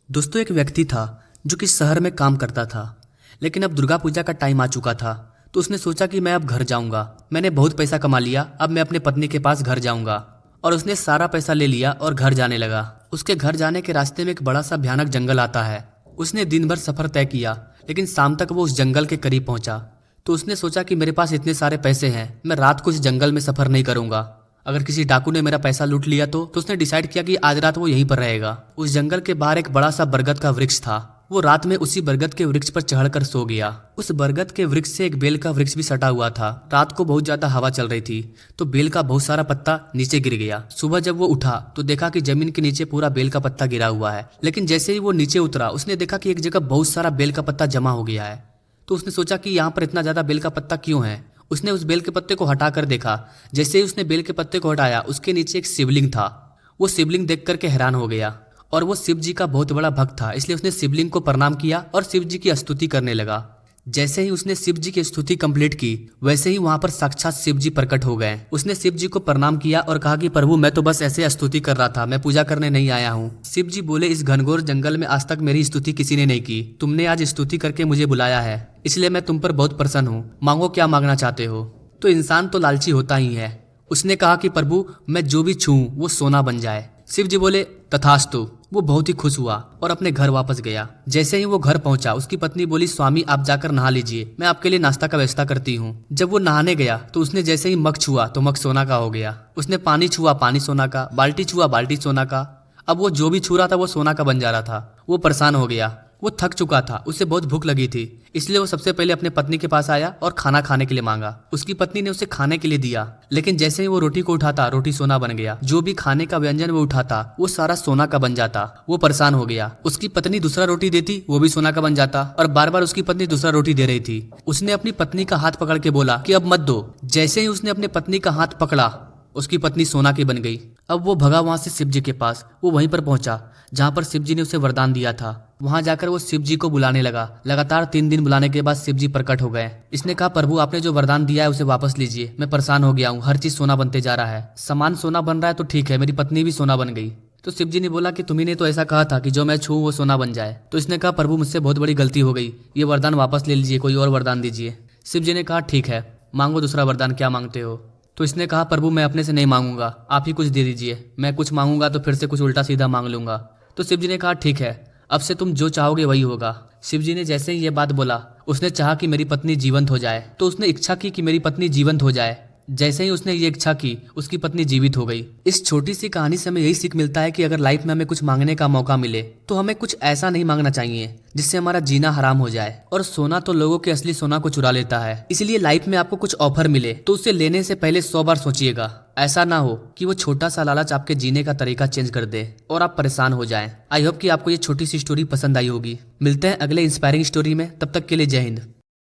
दोस्तों, एक व्यक्ति था जो कि शहर में काम करता था। लेकिन अब दुर्गा पूजा का टाइम आ चुका था, तो उसने सोचा कि मैं अब घर जाऊंगा। मैंने बहुत पैसा कमा लिया, अब मैं अपने पत्नी के पास घर जाऊंगा। और उसने सारा पैसा ले लिया और घर जाने लगा। उसके घर जाने के रास्ते में एक बड़ा सा भयानक जंगल आता है। उसने दिन भर सफर तय किया, लेकिन शाम तक वो उस जंगल के करीब पहुंचा। तो उसने सोचा कि मेरे पास इतने सारे पैसे हैं, मैं रात को इस जंगल में सफर नहीं करूंगा। अगर किसी डाकू ने मेरा पैसा लूट लिया तो उसने डिसाइड किया कि आज रात वो यहीं पर रहेगा। उस जंगल के बाहर एक बड़ा सा बरगद का वृक्ष था। वो रात में उसी बरगद के वृक्ष पर चढ़कर सो गया। उस बरगद के वृक्ष से एक बेल का वृक्ष भी सटा हुआ था। रात को बहुत ज्यादा हवा चल रही थी, तो बेल का बहुत सारा पत्ता नीचे गिर गया। सुबह जब वो उठा तो देखा कि जमीन के नीचे पूरा बेल का पत्ता गिरा हुआ है। लेकिन जैसे ही वो नीचे उतरा, उसने देखा कि एक जगह बहुत सारा बेल का पत्ता जमा हो गया है। तो उसने सोचा कि यहाँ पर इतना ज्यादा बेल का पत्ता क्यों है। उसने उस बेल के पत्ते को हटाकर देखा। जैसे ही उसने बेल के पत्ते को हटाया, उसके नीचे एक शिवलिंग था। वो शिवलिंग देख करके हैरान हो गया। और वो शिव जी का बहुत बड़ा भक्त था, इसलिए उसने शिवलिंग को प्रणाम किया और शिव जी की स्तुति करने लगा। जैसे ही उसने शिव जी की स्तुति कंप्लीट की, वैसे ही वहां पर साक्षात शिव जी प्रकट हो गए। उसने शिव जी को प्रणाम किया और कहा कि प्रभु, मैं तो बस ऐसे स्तुति कर रहा था, मैं पूजा करने नहीं आया हूँ। शिव जी बोले, इस घनघोर जंगल में आज तक मेरी स्तुति किसी ने नहीं की। तुमने आज स्तुति करके मुझे बुलाया है, इसलिए मैं तुम पर बहुत प्रसन्न हूँ। मांगो, क्या मांगना चाहते हो। तो इंसान तो लालची होता ही है। उसने कहा कि प्रभु, मैं जो भी छूऊं वो सोना बन जाए। शिव जी बोले, तथास्तु। वो बहुत ही खुश हुआ और अपने घर वापस गया। जैसे ही वो घर पहुंचा, उसकी पत्नी बोली, स्वामी आप जाकर नहा लीजिए, मैं आपके लिए नाश्ता का व्यवस्था करती हूँ। जब वो नहाने गया तो उसने जैसे ही मग छुआ तो मग सोना का हो गया। उसने पानी छुआ, पानी सोना का, बाल्टी छुआ, बाल्टी सोना का। अब वो जो भी छू रहा था वो सोना का बन जा रहा था। वो परेशान हो गया। वो थक चुका था, उसे बहुत भूख लगी थी, इसलिए वो सबसे पहले अपने पत्नी के पास आया और खाना खाने के लिए मांगा। उसकी पत्नी ने उसे खाने के लिए दिया, लेकिन जैसे ही वो रोटी को उठाता, रोटी सोना बन गया। जो भी खाने का व्यंजन वो उठाता, वो सारा सोना का बन जाता। वो परेशान हो गया। उसकी पत्नी दूसरा रोटी देती, वो भी सोना का बन जाता, और बार बार उसकी पत्नी दूसरा रोटी दे रही थी। उसने अपनी पत्नी का हाथ पकड़ के बोला कि अब मत दो। जैसे ही उसने अपनी पत्नी का हाथ पकड़ा, उसकी पत्नी सोना की बन गई। अब वो भगा वहां से शिव जी के पास। वो वहीं पर पहुंचा जहां पर शिव जी ने उसे वरदान दिया था। वहां जाकर वो शिव जी को बुलाने लगा। लगातार 3 दिन बुलाने के बाद शिव जी प्रकट हो गए। इसने कहा, प्रभु आपने जो वरदान दिया है उसे वापस लीजिए, मैं परेशान हो गया हूँ, हर चीज सोना बनते जा रहा है। सामान सोना बन रहा है तो ठीक है, मेरी पत्नी भी सोना बन गई। तो शिव जी ने बोला कि तुम्ही ने तो ऐसा कहा था कि जो मैं छूऊं वो सोना बन जाए। तो इसने कहा, प्रभु मुझसे बहुत बड़ी गलती हो गई, ये वरदान वापस ले लीजिए, कोई और वरदान दीजिए। शिव जी ने कहा, ठीक है, मांगो दूसरा वरदान, क्या मांगते हो। तो इसने कहा, प्रभु मैं अपने से नहीं मांगूंगा, आप ही कुछ दे दीजिए, मैं कुछ मांगूंगा तो फिर से कुछ उल्टा सीधा मांग लूंगा। तो शिव जी ने कहा, ठीक है, अब से तुम जो चाहोगे वही होगा। शिव जी ने जैसे ही ये बात बोला, उसने चाहा कि मेरी पत्नी जीवंत हो जाए। तो उसने इच्छा की कि मेरी पत्नी जीवंत हो जाए। जैसे ही उसने ये इच्छा की, उसकी पत्नी जीवित हो गई। इस छोटी सी कहानी से हमें यही सीख मिलता है कि अगर लाइफ में हमें कुछ मांगने का मौका मिले तो हमें कुछ ऐसा नहीं मांगना चाहिए जिससे हमारा जीना हराम हो जाए। और सोना तो लोगों के असली सोना को चुरा लेता है। इसलिए लाइफ में आपको कुछ ऑफर मिले तो उसे लेने से पहले 100 बार सोचिएगा। ऐसा ना हो कि वो छोटा सा लालच आपके जीने का तरीका चेंज कर दे और आप परेशान हो जाएं। आई होप कि आपको ये छोटी सी स्टोरी पसंद आई होगी। मिलते हैं अगले इंस्पायरिंग स्टोरी में, तब तक के लिए जय हिंद।